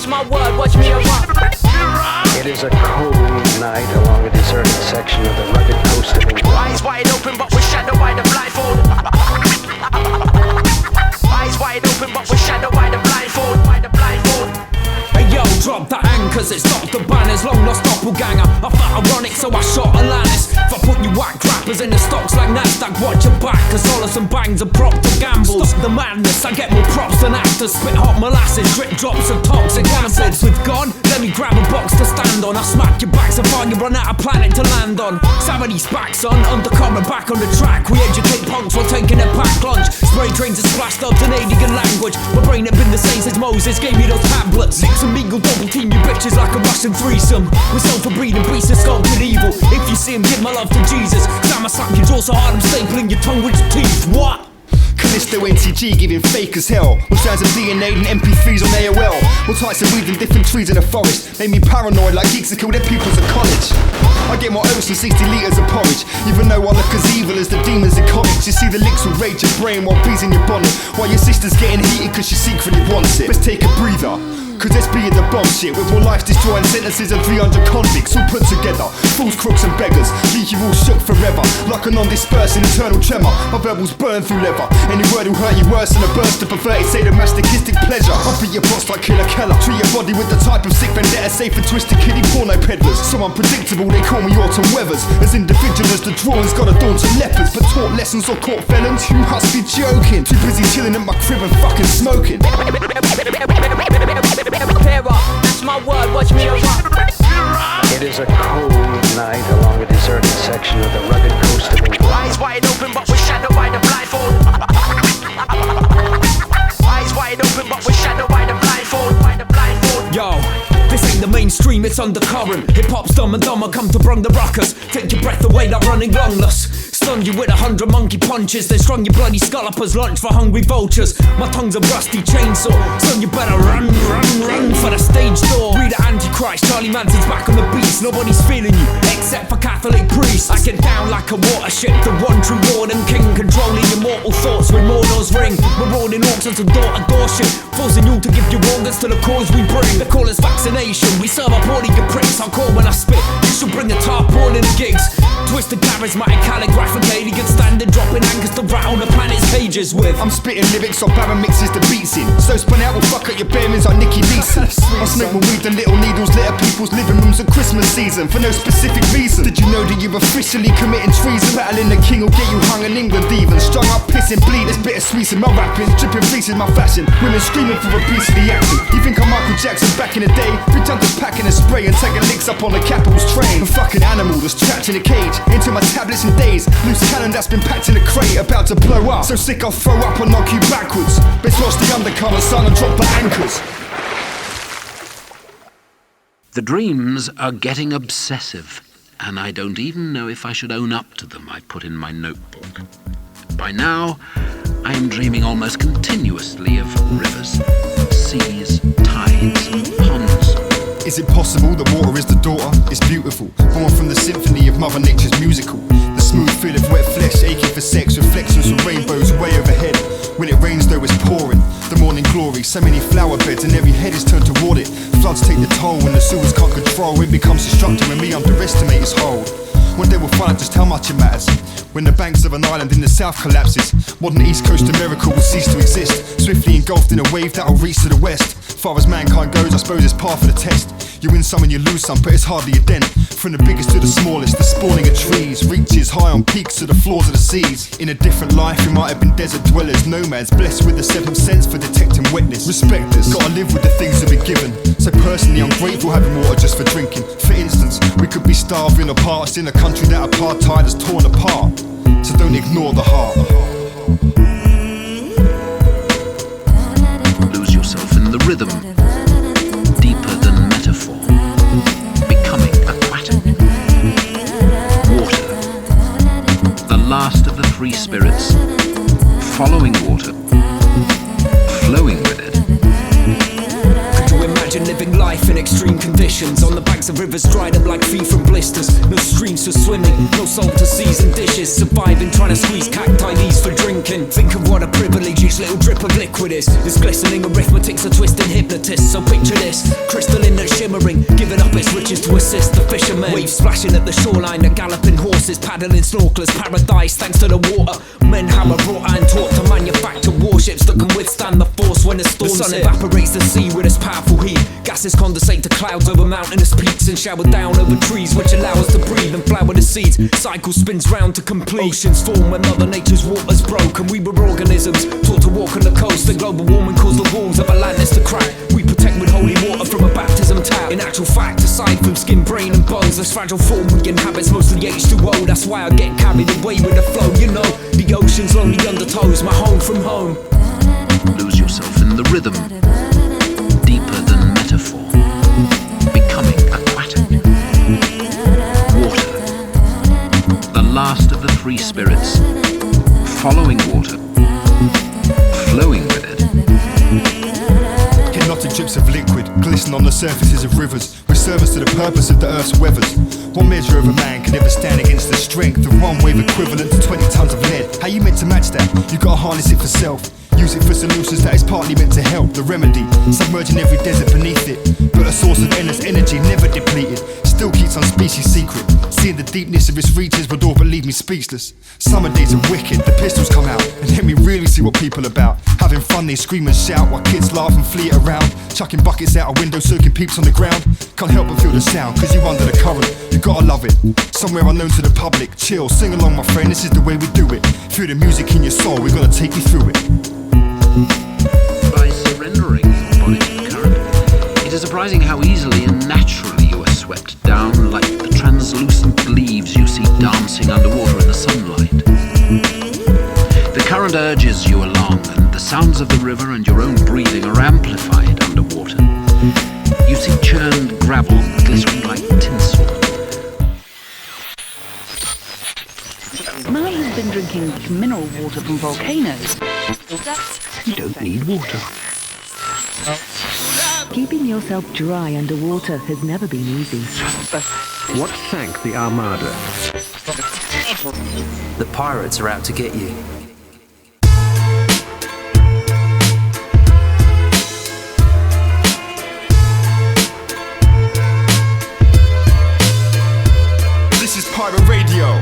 my word, watch me erupt. It is a cold night along a deserted section of the rugged coast of England. Eyes wide open but we're shadowed by the blindfold. Eyes wide open but we're shadowed by the blindfold. Hey yo, drop the anchors, it's not the banners, long lost doppelganger. I felt ironic so I shot Alanis. If I put you whack rappers in the stocks like Nasdaq, watch your back, cause dollars and bangs are prop to gambles. Stop the madness, I get more props than actors. Spit hot molasses, drip drops of toxic acids. With God, let me grab a box to stand on. I smack your back so far you run out of planet to land on. Savary's back son, Undercurrent back on the track. We educate punks while taking a pack lunch. Spray trains are splashed up in alien language. My brain had been the same since Moses gave me those tablets. Six amigo double team you bitches like a Russian threesome. We're self-breeding beasts and sculpted evil. If you see him, give my love to Jesus. Cause I'ma slap your jaw so hard I'm stapling your tongue with your teeth. What? Callisto NTG giving fake as hell. What strands of DNA and MP3s on AOL. What types of weed and different trees in the forest. Made me paranoid like geeks that kill their pupils at college. I get more oats than 60 litres of porridge. Even though I look as evil as the demons in comics. You see the licks will rage your brain while bees in your bonnet. While your sister's getting heated cause she secretly wants it. Let's take a breather. Cause let's be in the bomb shit. With more lives destroying sentences and 300 convicts all put together. Fools, crooks and beggars, leave you all shook forever. Like a non-dispersing eternal tremor. My verbals burn through leather. Any word will hurt you worse than a burst of perverted sadomasochistic pleasure. I'll beat your boss like Killer Keller. Treat your body with the type of sick vendetta safe and twisted kiddie porno peddlers. So unpredictable they call me Autumn Weathers. As individual as the drawings got a dawn to leopards. But taught lessons or caught felons. You must be joking. Too busy chilling at my crib and fucking smoking. Pair up, that's my word, watch me erupt. It is a cold night along a deserted section of the rugged coast of England. Eyes wide open but we're shadowed by the blindfold. Eyes wide open but we're shadowed by the blindfold. Yo, this ain't the mainstream, it's undercurrent. Hip-hop's dumb and dumber, come to brung the ruckus. Take your breath away like running lungless. Stun you with 100 monkey punches, then strung your bloody skull up as lunch for hungry vultures. My tongue's a rusty chainsaw, son you better run for the stage door. Read the Antichrist, Charlie Manson's back on the beats. Nobody's feeling you, except for Catholic priests. I get down like a watership, the one true Lord and King. Controlling your mortal thoughts when mortals ring. We're rolling auctions and door-to-door shit, forcing you to give your organs to the cause we bring. They call us vaccination, we serve up all of your pricks. I'll call when I spit, you should bring a tarpaulin in the gigs. Twisted charismatic calligraphic alien standing, dropping anchors to rattle the planet's pages with. I'm spitting lyrics on Baron mixes the beats in. So spun out will fuck up your bearings like Nicky Leeson. I smoke my weed and little needles litter people's living rooms at Christmas season for no specific reason. Did you know that you're officially committing treason? Battling the king will get you hung in England even. Strung up, pissing, bleed, there's bittersweets in my rapping. Dripping fleece in my fashion, women screaming for a piece of the action. You think I'm Michael Jackson back in the day? Big jumpers packing a spray and taking licks up on the capital's train. A fucking animal that's trapped in a cage. Into my tablets and days. Loose cannon that's been packed in a crate, about to blow up. So sick I'll throw up and knock you backwards. Best watch the undercurrent, son, and drop the anchors. The dreams are getting obsessive, and I don't even know if I should own up to them, I put in my notebook. By now, I am dreaming almost continuously of rivers, seas, tides, ponds. Is it possible that water is the daughter? It's beautiful, born from the symphony of Mother Nature's musical. The smooth feel of wet flesh, aching for sex, reflections from rainbows way overhead. When it rains though it's pouring, the morning glory, so many flower beds and every head is turned toward it. Floods take the toll when the sewers can't control, it becomes destructive when we underestimate its hold. One day we'll find out just how much it matters. When the banks of an island in the south collapses, modern East Coast America will cease to exist, swiftly engulfed in a wave that'll reach to the west. Far as mankind goes, I suppose it's par for the test. You win some and you lose some, but it's hardly a dent. From the biggest to the smallest, the spawning of trees reaches high on peaks to the floors of the seas. In a different life, we might have been desert dwellers, nomads, blessed with the seventh sense for detecting wetness. Respect us, gotta live with the things that we're given. So personally, I'm grateful having water just for drinking. For instance, we could be starving or parched in a country that apartheid has torn apart. So don't ignore the heart. Lose yourself in the rhythm, deeper than metaphor, becoming aquatic. Water, the last of the three spirits, following water, flowing with it. Could you imagine living life in extreme conditions. On the banks of rivers dried up like feet from blisters. No streams for swimming, no salt to season dishes. Surviving, trying to squeeze cacti leaves for drinking. Think of what a privilege each little drip of liquid is. This glistening arithmetic's a twisting hypnotist. So picture this, crystalline and shimmering, giving up its riches to assist the fishermen. Waves splashing at the shoreline, the galloping horses, paddling snorkelers, paradise thanks to the water. Men hammer wrought and taught to manufacture warships that can withstand the force when the storm hits. The sun evaporates the sea with its powerful heat. Gases condensate to clouds over mountainous peaks and shower down over trees, which allow us to breathe and flower the seeds. Cycle spins round to complete. Oceans form when Mother Nature's waters broke, and we were organisms taught to walk on the coast. And global warming caused the walls of Atlantis to crack. We protect with holy water from a baptism tap. In actual fact, aside from skin, brain and bones, this fragile form we inhabit's mostly H2O. That's why I get carried away with the flow. You know, the ocean's lonely undertows, my home from home. Lose yourself in the rhythm, deeper than metaphor, becoming aquatic. Water, the last of the three spirits, following water, flowing with it. Hypnotic drips of liquid glisten on the surfaces of rivers, with service to the purpose of the earth's weathers. What measure of a man can ever stand against the strength of one wave equivalent to 20 tons of lead? How you meant to match that? You gotta harness it for self. Use it for solutions that is partly meant to help. The remedy, submerging every desert beneath it. But a source of endless energy never depleted. Still keeps some species secret. Seeing the deepness of its reaches would all but leave me speechless. Summer days are wicked, the pistols come out, and let me really see what people about. Having fun, they scream and shout while kids laugh and flee around. Chucking buckets out a window, soaking peeps on the ground. Can't help but feel the sound, cause you under the current. You gotta love it, somewhere unknown to the public. Chill, sing along my friend, this is the way we do it. Feel the music in your soul, we're gonna take you through it. By surrendering your body to the current, it is surprising how easily and naturally you are swept down like the translucent leaves you see dancing underwater in the sunlight. The current urges you along, and the sounds of the river and your own breathing are amplified underwater. You see churned gravel glittering like tinsel. Mel has been drinking mineral water from volcanoes. You don't need water. Keeping yourself dry underwater has never been easy. What sank the Armada? The pirates are out to get you. This is Pirate Radio.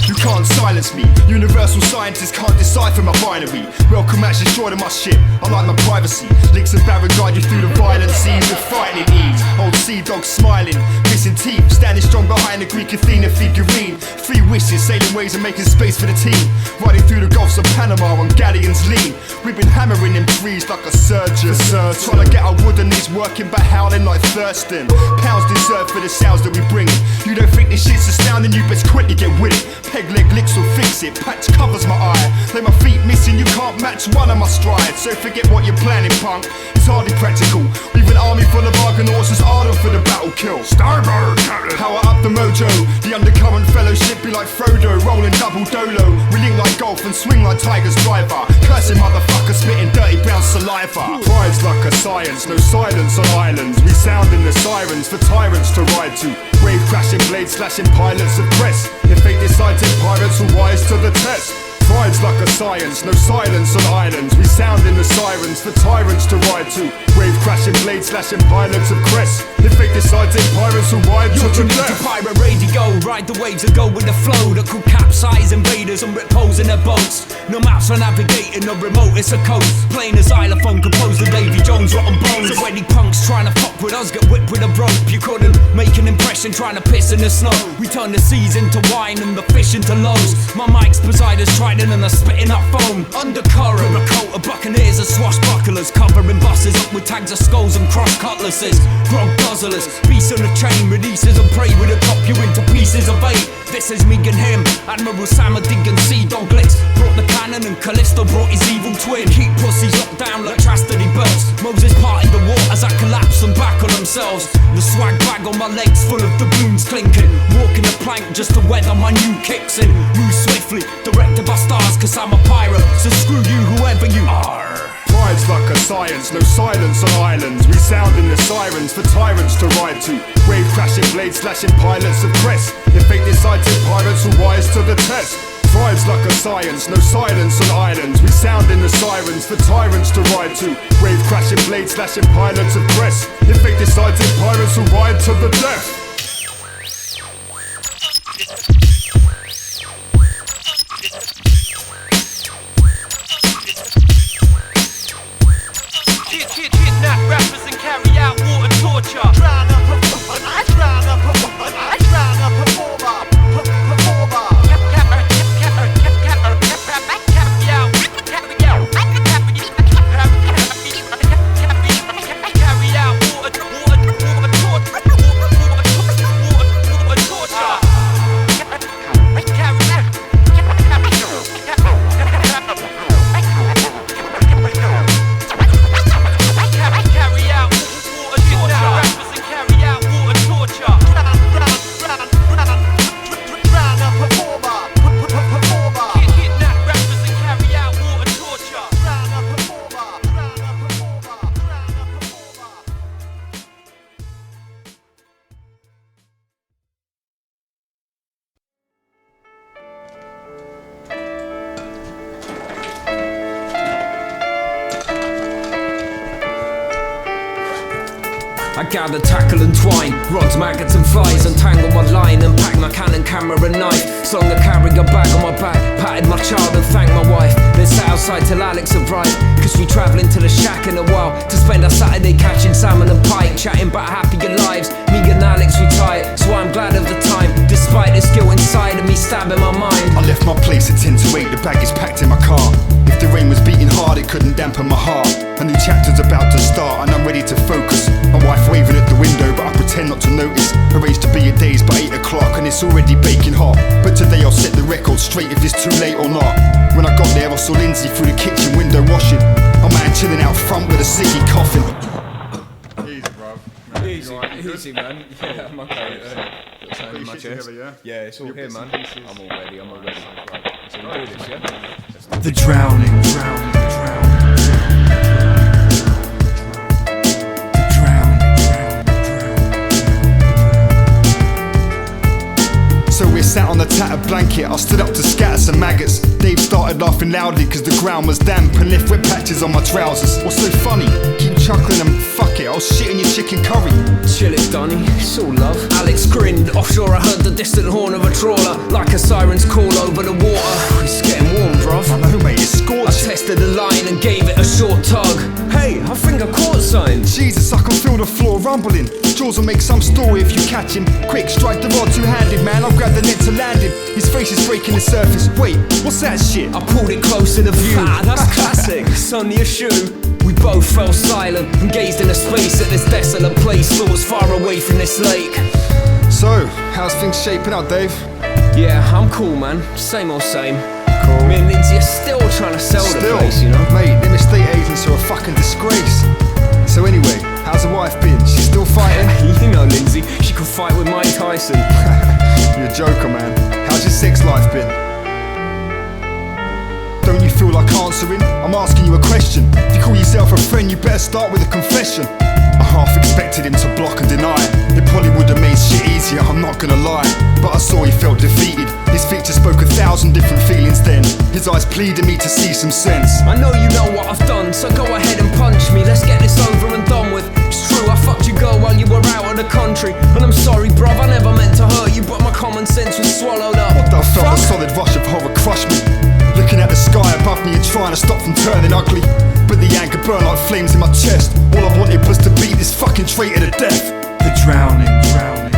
You can't silence me. Universal scientists can't decipher my binary. Welcome match destroyed on my ship. I like my privacy. Links and Barrett guide you through the violent seas with frightening ease. Old sea dogs smiling, missing teeth, standing strong behind the Greek Athena figurine. 3 wishes, sailing ways and making space for the team. Riding through the Gulfs of Panama on galleons lean. We've been hammering them trees like a surgeon. Trying to get our wooden knees working but howling like Thurston. Pounds deserved for the sounds that we bring. You don't think this shit's astounding? You best quickly get with it. Peg leg licks will fix it, patch covers my eye. Lay my feet missing, you can't match one of my strides. So forget what you're planning, punk, it's hardly practical. We've an army full of Argonauts as ardent for the battle kill. Starboard, Captain! Power up the mojo, the Undercurrent fellowship be like Frodo, rolling double dolo. We link like golf and swing like Tiger's driver. Cursing motherfucker, spitting dirty brown saliva. Pride's like a science, no silence on islands. We sound in the sirens for tyrants to ride to. Wave crashing, blades slashing, pilots of press. If fate decides it, pirates will rise to the test. Pride's like a science, no silence on islands. We sound in the sirens for tyrants to ride to. Wave crashing, blade slashing, pilots of crest. If fate decides it, pirates will ride to the death. To Pirate Radio, ride the waves that go with the flow, that could capsize invaders and rip holes in their boats. No maps for navigating, no remote, it's a coast. Playing a xylophone composed of Davy Jones, rotten bones. So any punks trying to fuck with us get whipped with a rope. You couldn't make an impression trying to piss in the snow. We turn the seas into wine and the fish into loaves. My mic's Poseidon's trident and a spitting up foam. Undercurrent, a coat of buccaneers and swashbucklers, covering buses up with tags of skulls and cross cutlasses. Grog guzzlers, beast on a chain, releases and prey with a top you into pieces of 8. This is me and him, Admiral Sam and Sea Dog Licks brought the cannon and Callisto brought his evil twin. Keep pussies locked down like chastity belts. Moses parted the waters that collapsed them back on themselves. The swag bag on my legs full of doubloons clinking. Walking the plank just to weather my new kicks in. Move swiftly, directed by stars cause I'm a pirate. So screw you whoever you are. Pride's like a science, science, no silence on islands. We sound in the sirens for tyrants to ride to. Wave crashing, blades slashing pilots of crest. If fate decides it, pirates will rise to the test. Thrives like a science, no silence on islands. We sound in the sirens for tyrants to ride to. Wave crashing, blades slashing pilots of crest. If fate decides it, pirates will ride to the death. Kidnap rappers and carry out water torture. Drown a performer. Drown a performer. Drown a performer. I gather, tackle and twine, rods, maggots and flies, untangle my line and pack my cannon, camera and knife. Slung a carrier bag on my back, patted my child and thanked my wife. Then sat outside till Alex arrived, cause we travelling to the shack in a while to spend our Saturday catching salmon and pike, chatting about happier lives. Me and Alex retired, so I'm glad of the time, despite this guilt inside of me stabbing my mind. I left my place at 10 to 8, the bag is packed in my car. If the rain was beating hard, it couldn't dampen my heart. A new chapter's about to start and I'm ready to focus. My wife waving at the window, but I pretend not to notice. Arranged to be at days by 8 o'clock and it's already baking hot. But today I'll set the record straight if it's too late or not. When I got there I saw Lindsay through the kitchen window washing. A man chilling out front with a ciggy coughing. Easy, bruv. Easy, man. Yeah, I'm okay. Put your shit together, yeah? Yeah, it's all here, man. I'm all ready. Right. So we do this, yeah? The drowning. So we're sat on the tattered blanket, I stood up to scatter some maggots. Dave started laughing loudly cause the ground was damp and left wet patches on my trousers. What's so funny? Keep chuckling and fuck it, I'll shit in your chicken curry. Chill it, Donny, it's all love. Alex grinned, offshore I heard the distant horn of a trawler, like a siren's call over the water. It's getting warm, bruv. I know, mate, it's scorching. I tested the line and gave it a short tug. Hey, I think I caught something. Jesus, I can feel the floor rumbling. Jaws will make some story if you catch him. Quick, strike the rod two-handed, man, I'll grab the net to land him. His face is breaking the surface. Wait, what's that shit? I pulled it close to the view. That's classic. It's only a shoe. We both fell silent and gazed into space at this desolate place, thoughts far away from this lake. So, how's things shaping up, Dave? Yeah, I'm cool, man. Same old same. Cool. Me and Lindsay are still trying to sell the place, you know? Mate, them estate agents are a fucking disgrace. So anyway, how's the wife been? She's still fighting? You know, Lindsay, she could fight with Mike Tyson. You're a joker, man. How's your sex life been? Don't you feel like answering? I'm asking you a question. If you call yourself a friend, you better start with a confession. I half expected him to block and deny. It probably would have made shit easier, I'm not gonna lie. But I saw he felt defeated. His features spoke 1,000 different feelings then. His eyes pleaded me to see some sense. I know you know what I've done, so go ahead and punch me. Let's get this over and done with. It's true, I fucked your girl while you were out of the country. And I'm sorry, bruv, I never meant to hurt you, but my common sense was swallowed up. What the fuck? A solid rush of horror crushed me. Looking at the sky above me and trying to stop from turning ugly. But the anger burned like flames in my chest. All I wanted was to beat this fucking traitor to death. The drowning. The drowning.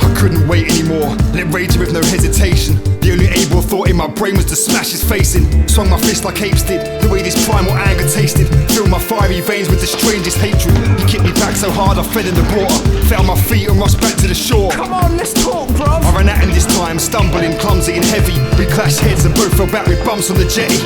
I couldn't wait anymore, let raging with no hesitation. The only able thought in my brain was to smash his face in. Swung my fist like apes did, the way this primal anger tasted. Filled my fiery veins with the strangest hatred. He kicked me back so hard I fell in the water. Fell on my feet and rushed back to the shore. Come on, let's talk, bruv. I ran at him this time, stumbling, clumsy and heavy. We clashed heads and both fell back with bumps on the jetty.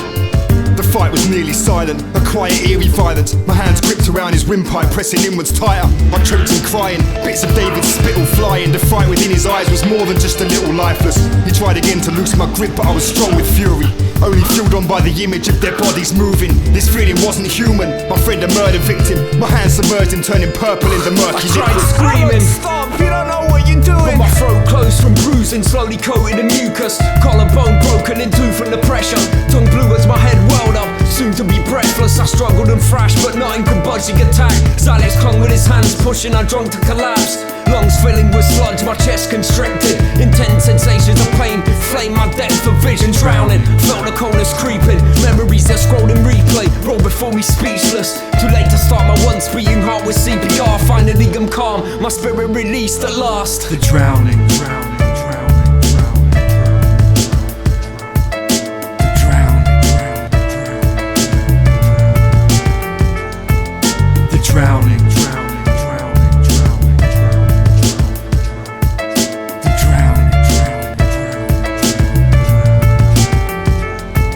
The fight was nearly silent, a quiet, eerie violence. My hands gripped around his windpipe, pressing inwards tighter. I choked him crying, bits of David's spittle flying. The fright within his eyes was more than just a little lifeless. He tried again to loosen my grip, but I was strong with fury, only fueled on by the image of their bodies moving. This feeling wasn't human. My friend a murder victim, my hands submerged and turning purple in the murky liquid. I tried screaming, Stop, you don't know what you're doing. but my throat closed from bruising, slowly coated in mucus. Collarbone broken in two from the pressure. Tongue blue as my head welled up, soon to be breathless. I struggled and thrashed, but nothing could budge the attack. Alex clung with his hands pushing, I drunk to collapse. Lungs filling with sludge, my chest constricted. Intense sensations of pain, flame my depth of vision drowning. Felt the coldness creeping, memories that scrolled in replay. Roll before me speechless, too late to start my once beating heart with CPR. Finally I'm calm, my spirit released at last. The drowning, drowning, drowning, drowning, drowning, the drowning, drowning, drowning, drowning, the drowning, drowning, drowning.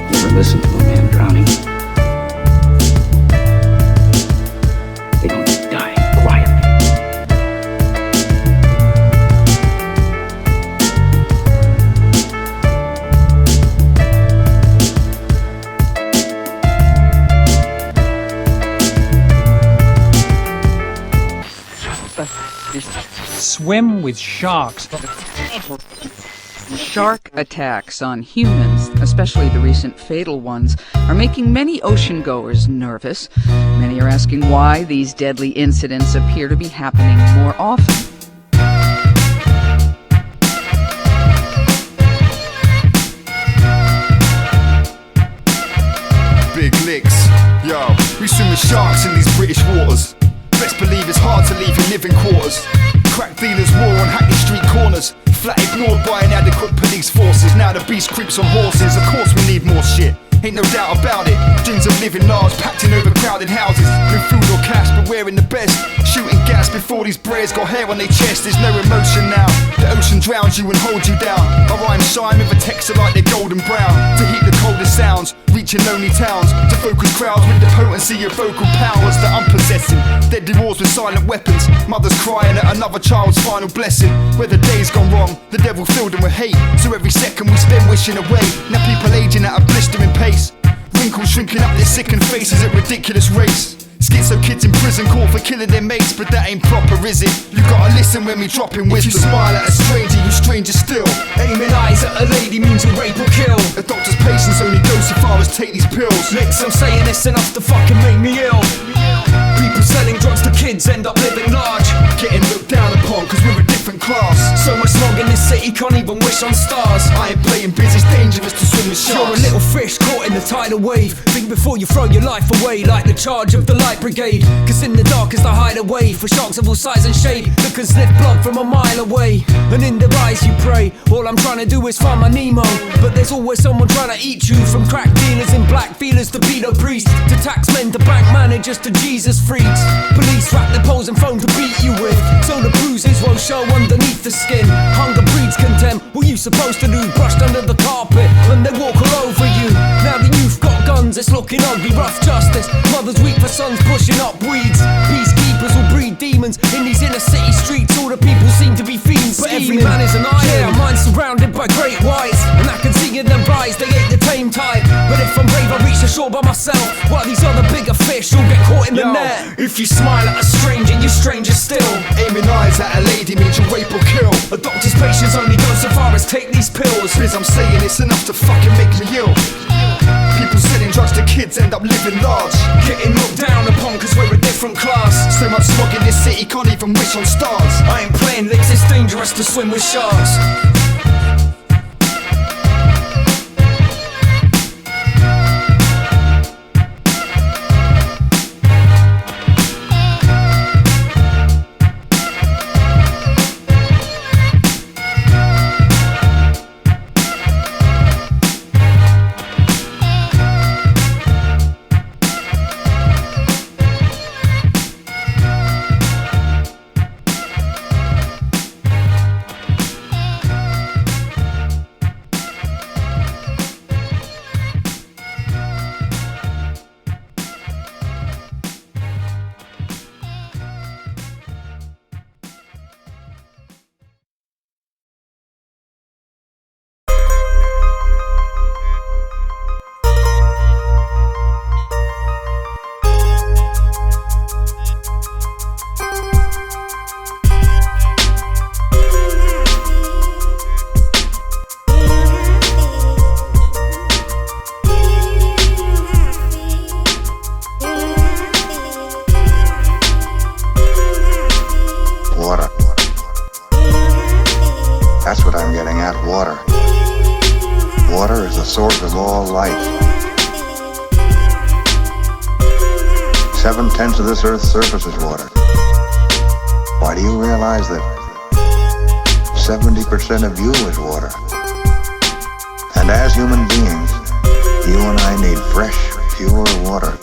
You ever listen to a man drowning? They don't die quietly. Swim with sharks. Shark attacks on humans, especially the recent fatal ones, are making many ocean-goers nervous. Many are asking why these deadly incidents appear to be happening more often. Big licks, yo, we swim with sharks in these British waters. Best believe it's hard to leave your living quarters. Crack dealers war on Hackney street corners, flat ignored by inadequate police forces. Now the beast creeps on horses, of course we need more shit, ain't no doubt about it. Dreams of living large, packed in overcrowded houses. No food or cash, but wearing the best. Shooting gas before these brares got hair on their chest. There's no emotion now, the ocean drowns you and holds you down. My rhymes shine with a texture like they're golden brown, to heat the coldest sounds, reaching lonely towns, to focus crowds with the potency of vocal powers that I'm possessing. Deadly wars with silent weapons, mothers crying at another child's final blessing. Where the day's gone wrong, the devil filled them with hate, so every second we spend wishing away. Now people aging at a blistering pace, wrinkles shrinking up their sickened faces at ridiculous race. Schizo kids in prison caught for killing their mates, but that ain't proper, is it? You gotta listen when we dropping wisdom. If you smile at a stranger, you stranger still. Aiming eyes at a lady means you rape or kill. A doctor's patience only goes so far as take these pills. Licks, I'm saying it's enough to fucking make me ill. People selling drugs to kids end up living large, getting looked down upon cause we're a different class. So much smog in this city, can't even wish on stars. I ain't playing biz, it's dangerous to swim with sharks. You're a little fish caught in the tidal wave. Think before you throw your life away, like the charge of the light brigade. Cause in the dark is the hideaway for sharks of all size and shape that can sniff blood from a mile away. And in their eyes you pray, all I'm trying to do is find my Nemo. But there's always someone trying to eat you, from crack dealers in black feelers to pedo priests, to taxmen to bank managers to Jesus freaks. Police wrap their poles and phone to beat you with, so the bruises won't show underneath the skin. Hunger breeds contempt, what you supposed to do? Brushed under the carpet when they walk all over you. Now the youth got guns, it's looking ugly, rough justice. Mothers weep for sons pushing up weeds. Peacekeepers will breed demons in these inner city streets. All the people seem to be fiends, but every man is an island. Yeah, mine's surrounded by great whites, and I can see in their eyes they ain't the tame type. But if I'm brave, I reach the shore by myself, while these other bigger fish all get caught in the net. If you smile at a stranger, you're stranger still. Aiming eyes at a lady means you rape or kill. A doctor's patience only goes so far as take these pills. Biz, I'm saying it's enough to fucking make me ill. People selling drugs to kids end up living large, getting looked down upon cause we're a different class. So much smog in this city, can't even wish on stars. I ain't playing licks, it's dangerous to swim with sharks. source of all life. 7/10 of this Earth's surface is water. Why do you realize that 70% of you is water? And as human beings, you and I need fresh, pure water.